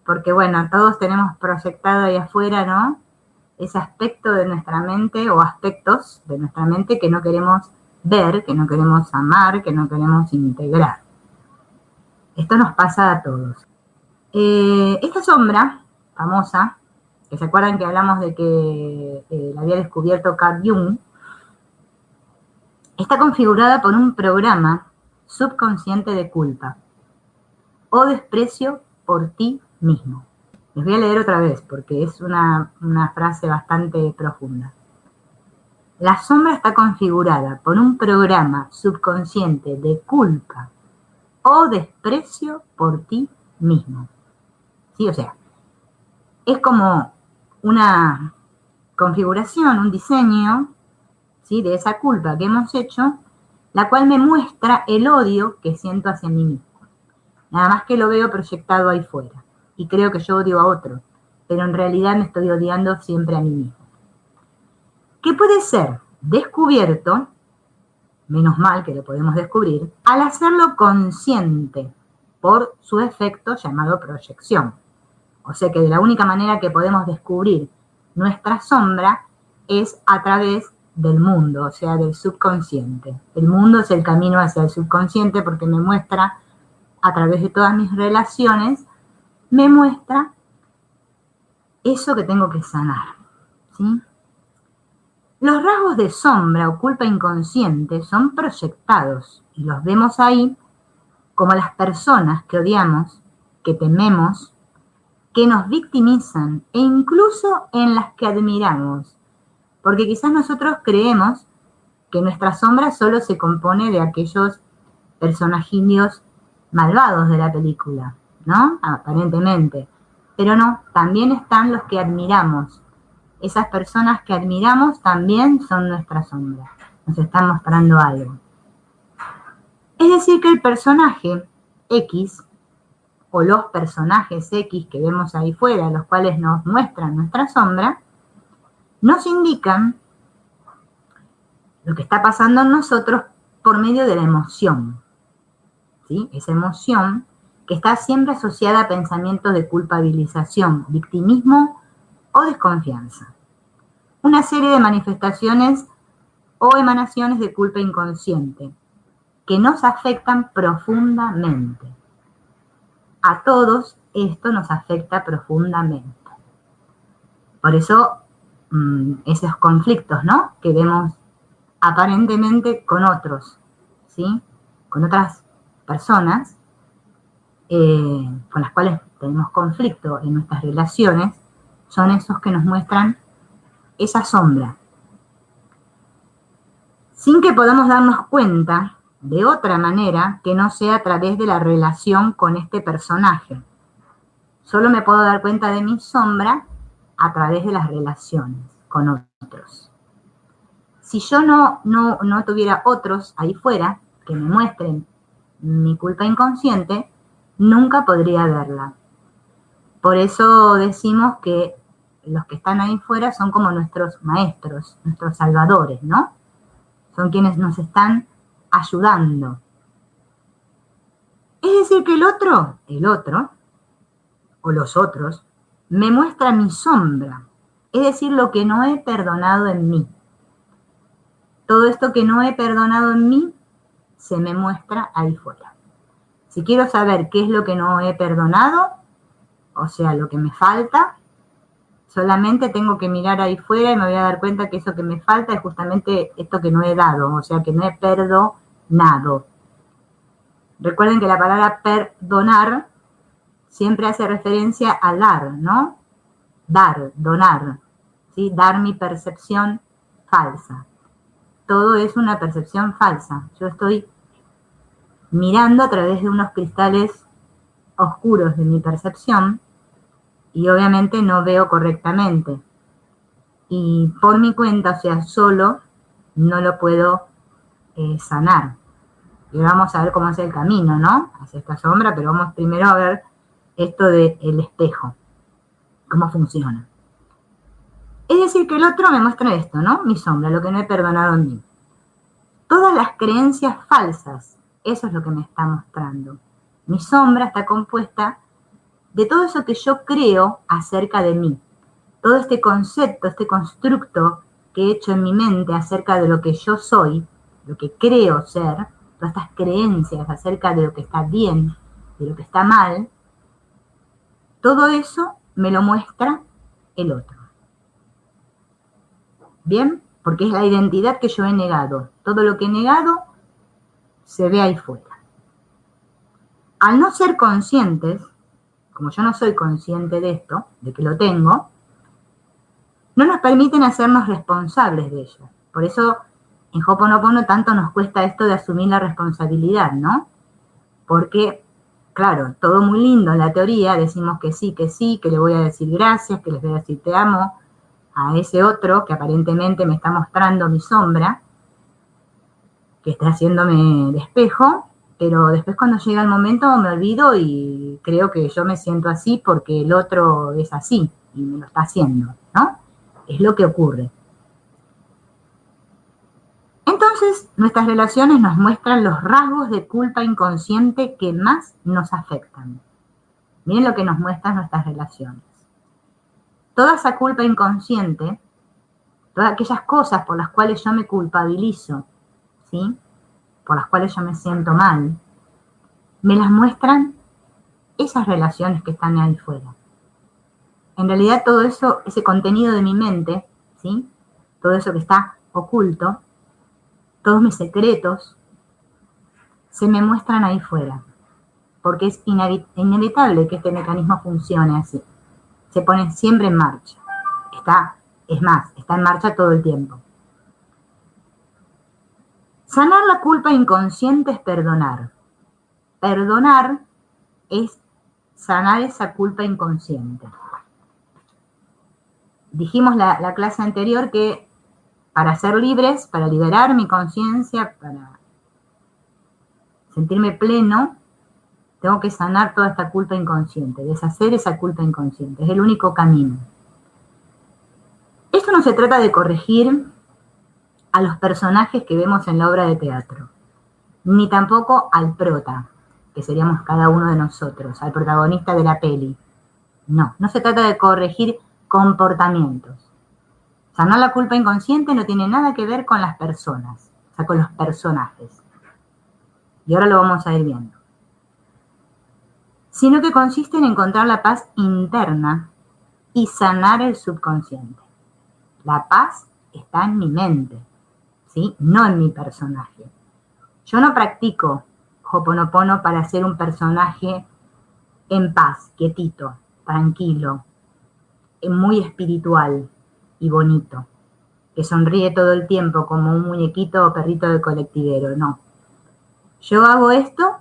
porque bueno, todos tenemos proyectado ahí afuera, ¿no? Ese aspecto de nuestra mente o aspectos de nuestra mente que no queremos ver, que no queremos amar, que no queremos integrar. Esto nos pasa a todos. Esta sombra famosa, que se acuerdan que hablamos de que la había descubierto Carl Jung, está configurada por un programa subconsciente de culpa o desprecio por ti mismo. Les voy a leer otra vez porque es una frase bastante profunda. La sombra está configurada por un programa subconsciente de culpa o desprecio por ti mismo. ¿Sí? O sea, es como una configuración, un diseño, ¿sí?, de esa culpa que hemos hecho, la cual me muestra el odio que siento hacia mí mismo. Nada más que lo veo proyectado ahí fuera. Y creo que yo odio a otro, pero en realidad me estoy odiando siempre a mí mismo. ¿Qué puede ser descubierto? Menos mal que lo podemos descubrir, al hacerlo consciente por su efecto llamado proyección. O sea que de la única manera que podemos descubrir nuestra sombra es a través del mundo, o sea, del subconsciente. El mundo es el camino hacia el subconsciente porque me muestra, a través de todas mis relaciones, me muestra eso que tengo que sanar, ¿sí? Los rasgos de sombra o culpa inconsciente son proyectados y los vemos ahí como las personas que odiamos, que tememos, que nos victimizan e incluso en las que admiramos. Porque quizás nosotros creemos que nuestra sombra solo se compone de aquellos personajillos malvados de la película, ¿no? Aparentemente. Pero no, también están los que admiramos. Esas personas que admiramos también son nuestra sombra. Nos están mostrando algo. Es decir, que el personaje X o los personajes X que vemos ahí fuera, los cuales nos muestran nuestra sombra, nos indican lo que está pasando en nosotros por medio de la emoción, ¿sí? Esa emoción que está siempre asociada a pensamientos de culpabilización, victimismo o desconfianza. Una serie de manifestaciones o emanaciones de culpa inconsciente que nos afectan profundamente. A todos esto nos afecta profundamente. Por eso esos conflictos, ¿no?, que vemos aparentemente con otros, ¿sí?, con otras personas con las cuales tenemos conflicto en nuestras relaciones, son esos que nos muestran esa sombra. Sin que podamos darnos cuenta de otra manera que no sea a través de la relación con este personaje. Solo me puedo dar cuenta de mi sombra a través de las relaciones con otros. Si yo no tuviera otros ahí fuera que me muestren mi culpa inconsciente, nunca podría verla. Por eso decimos que los que están ahí fuera son como nuestros maestros, nuestros salvadores, ¿no? Son quienes nos están ayudando. Es decir, que el otro, o los otros, me muestra mi sombra, es decir, lo que no he perdonado en mí. Todo esto que no he perdonado en mí se me muestra ahí fuera. Si quiero saber qué es lo que no he perdonado, o sea, lo que me falta, solamente tengo que mirar ahí fuera y me voy a dar cuenta que eso que me falta es justamente esto que no he dado, o sea, que no he perdonado. Recuerden que la palabra perdonar siempre hace referencia a dar, ¿no? Dar, donar, ¿sí? Dar mi percepción falsa. Todo es una percepción falsa. Yo estoy mirando a través de unos cristales oscuros de mi percepción y obviamente no veo correctamente. Y por mi cuenta, o sea, solo, no lo puedo sanar. Y vamos a ver cómo es el camino, ¿no?, hacia esta sombra, pero vamos primero a ver esto del espejo, cómo funciona. Es decir, que el otro me muestra esto, ¿no?, mi sombra, lo que no he perdonado en mí. Todas las creencias falsas, eso es lo que me está mostrando. Mi sombra está compuesta de todo eso que yo creo acerca de mí. Todo este concepto, este constructo que he hecho en mi mente acerca de lo que yo soy, lo que creo ser, todas estas creencias acerca de lo que está bien, de lo que está mal, todo eso me lo muestra el otro. ¿Bien? Porque es la identidad que yo he negado. Todo lo que he negado se ve ahí fuera. Al no ser conscientes, como yo no soy consciente de esto, de que lo tengo, no nos permiten hacernos responsables de ello. Por eso en Ho'oponopono tanto nos cuesta esto de asumir la responsabilidad, ¿no? Porque, claro, todo muy lindo en la teoría, decimos que sí, que le voy a decir gracias, que les voy a decir te amo a ese otro que aparentemente me está mostrando mi sombra, que está haciéndome de espejo, pero después cuando llega el momento me olvido y creo que yo me siento así porque el otro es así y me lo está haciendo, ¿no? Es lo que ocurre. Entonces, nuestras relaciones nos muestran los rasgos de culpa inconsciente que más nos afectan. Miren lo que nos muestran nuestras relaciones. Toda esa culpa inconsciente, todas aquellas cosas por las cuales yo me culpabilizo, ¿sí? Por las cuales yo me siento mal, me las muestran esas relaciones que están ahí fuera. En realidad todo eso, ese contenido de mi mente, ¿sí? Todo eso que está oculto, todos mis secretos, se me muestran ahí fuera. Porque es inevitable que este mecanismo funcione así. Se pone siempre en marcha. Está en marcha todo el tiempo. Sanar la culpa inconsciente es perdonar. Perdonar es sanar esa culpa inconsciente. Dijimos la clase anterior que para ser libres, para liberar mi conciencia, para sentirme pleno, tengo que sanar toda esta culpa inconsciente, deshacer esa culpa inconsciente. Es el único camino. Esto no se trata de corregir a los personajes que vemos en la obra de teatro, ni tampoco al prota, que seríamos cada uno de nosotros, al protagonista de la peli. No se trata de corregir comportamientos. Sanar la culpa inconsciente no tiene nada que ver con las personas, o sea, con los personajes. Y ahora lo vamos a ir viendo. Sino que consiste en encontrar la paz interna y sanar el subconsciente. La paz está en mi mente, ¿sí? No en mi personaje. Yo no practico Ho'oponopono para ser un personaje en paz, quietito, tranquilo, muy espiritual y bonito, que sonríe todo el tiempo como un muñequito o perrito de colectivero, no. Yo hago esto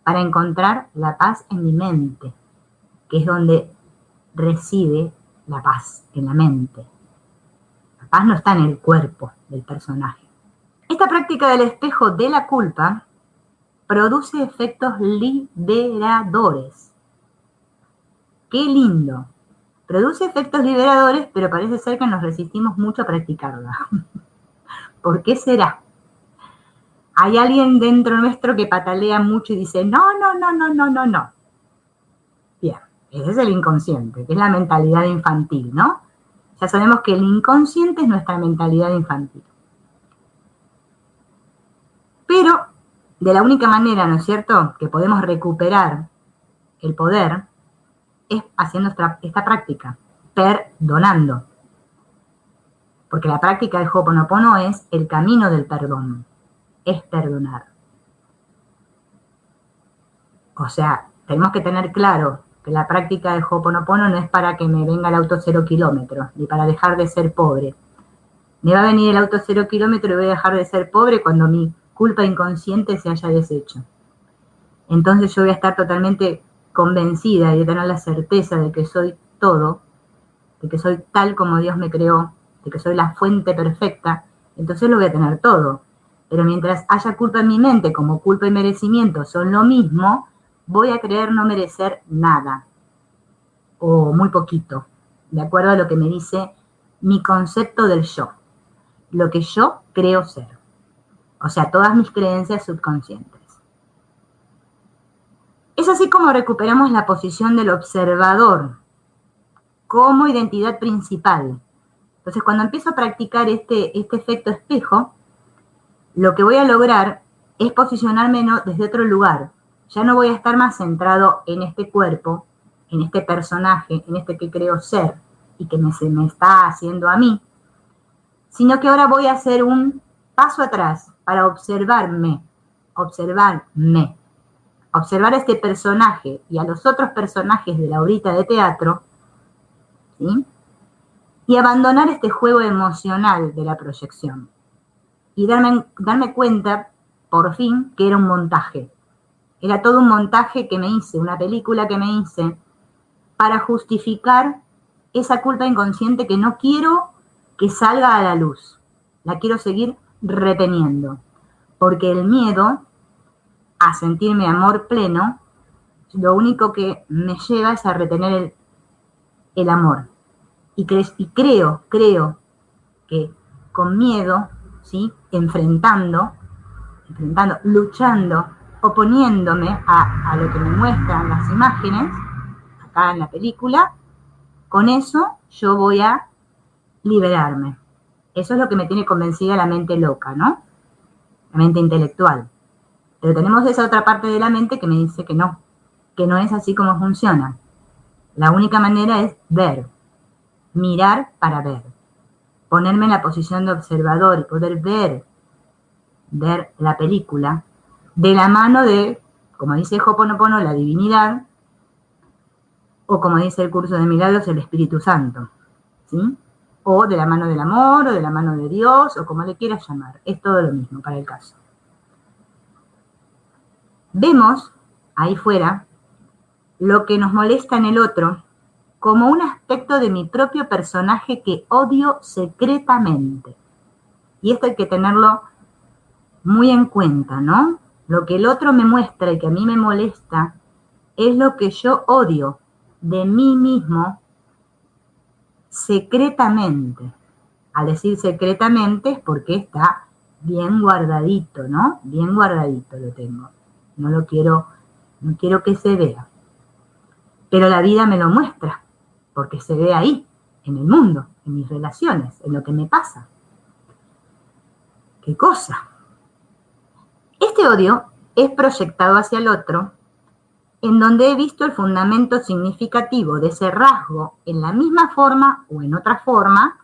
para encontrar la paz en mi mente, que es donde reside la paz, en la mente. La paz no está en el cuerpo del personaje. Esta práctica del espejo de la culpa produce efectos liberadores. ¡Qué lindo! Produce efectos liberadores, pero parece ser que nos resistimos mucho a practicarla. ¿Por qué será? Hay alguien dentro nuestro que patalea mucho y dice, no. Bien, ese es el inconsciente, que es la mentalidad infantil, ¿no? Ya sabemos que el inconsciente es nuestra mentalidad infantil. Pero de la única manera, ¿no es cierto?, que podemos recuperar el poder es haciendo esta práctica, perdonando. Porque la práctica del Ho'oponopono es el camino del perdón, es perdonar. O sea, tenemos que tener claro que la práctica del Ho'oponopono no es para que me venga el auto 0 kilómetros, ni para dejar de ser pobre. Me va a venir el auto 0 kilómetros y voy a dejar de ser pobre cuando mi culpa inconsciente se haya deshecho. Entonces yo voy a estar totalmente convencida y de tener la certeza de que soy todo, de que soy tal como Dios me creó, de que soy la fuente perfecta, entonces lo voy a tener todo. Pero mientras haya culpa en mi mente, como culpa y merecimiento son lo mismo, voy a creer no merecer nada, o muy poquito, de acuerdo a lo que me dice mi concepto del yo, lo que yo creo ser, o sea, todas mis creencias subconscientes. Es así como recuperamos la posición del observador como identidad principal. Entonces, cuando empiezo a practicar este efecto espejo, lo que voy a lograr es posicionarme desde otro lugar. Ya no voy a estar más centrado en este cuerpo, en este personaje, en este que creo ser y que se me está haciendo a mí, sino que ahora voy a hacer un paso atrás para observar a este personaje y a los otros personajes de la obrita de teatro, ¿sí? Y abandonar este juego emocional de la proyección. Y darme cuenta, por fin, que era un montaje. Era todo un montaje que me hice, una película que me hice, para justificar esa culpa inconsciente que no quiero que salga a la luz. La quiero seguir reteniendo. Porque el miedo a sentirme amor pleno, lo único que me lleva es a retener el amor. Y creo que con miedo, ¿sí? Enfrentando, luchando, oponiéndome a lo que me muestran las imágenes, acá en la película, con eso yo voy a liberarme. Eso es lo que me tiene convencida la mente loca, ¿no? La mente intelectual. Pero tenemos esa otra parte de la mente que me dice que no es así como funciona. La única manera es ver, mirar para ver, ponerme en la posición de observador y poder ver la película de la mano de, como dice Ho'oponopono, la divinidad, o como dice el curso de milagros, el Espíritu Santo, ¿sí? O de la mano del amor, o de la mano de Dios, o como le quieras llamar, es todo lo mismo para el caso. Vemos ahí fuera lo que nos molesta en el otro como un aspecto de mi propio personaje que odio secretamente. Y esto hay que tenerlo muy en cuenta, ¿no? Lo que el otro me muestra y que a mí me molesta es lo que yo odio de mí mismo secretamente. Al decir secretamente es porque está bien guardadito, ¿no? Bien guardadito lo tengo. No quiero que se vea. Pero la vida me lo muestra, porque se ve ahí, en el mundo, en mis relaciones, en lo que me pasa. ¿Qué cosa? Este odio es proyectado hacia el otro, en donde he visto el fundamento significativo de ese rasgo en la misma forma o en otra forma,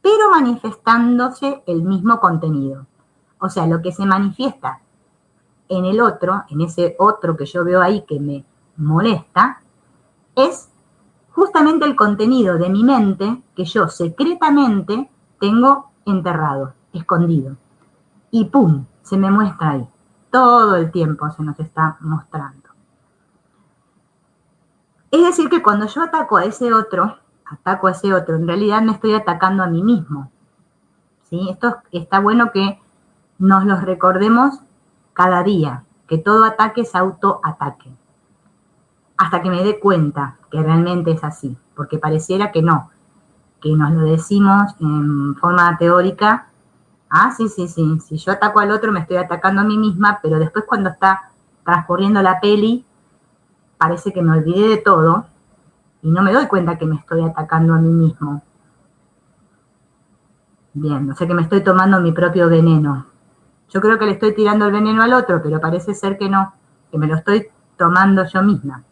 pero manifestándose el mismo contenido. O sea, lo que se manifiesta en el otro, en ese otro que yo veo ahí que me molesta, es justamente el contenido de mi mente que yo secretamente tengo enterrado, escondido. Y ¡pum!, se me muestra ahí. Todo el tiempo se nos está mostrando. Es decir, que cuando yo ataco a ese otro, en realidad me estoy atacando a mí mismo. ¿Sí? Esto está bueno que nos los recordemos cada día, que todo ataque es autoataque. Hasta que me dé cuenta que realmente es así, porque pareciera que no, que nos lo decimos en forma teórica. Si yo ataco al otro me estoy atacando a mí misma, pero después cuando está transcurriendo la peli, parece que me olvidé de todo y no me doy cuenta que me estoy atacando a mí mismo. Bien, o sea que me estoy tomando mi propio veneno. Yo creo que le estoy tirando el veneno al otro, pero parece ser que no, que me lo estoy tomando yo misma.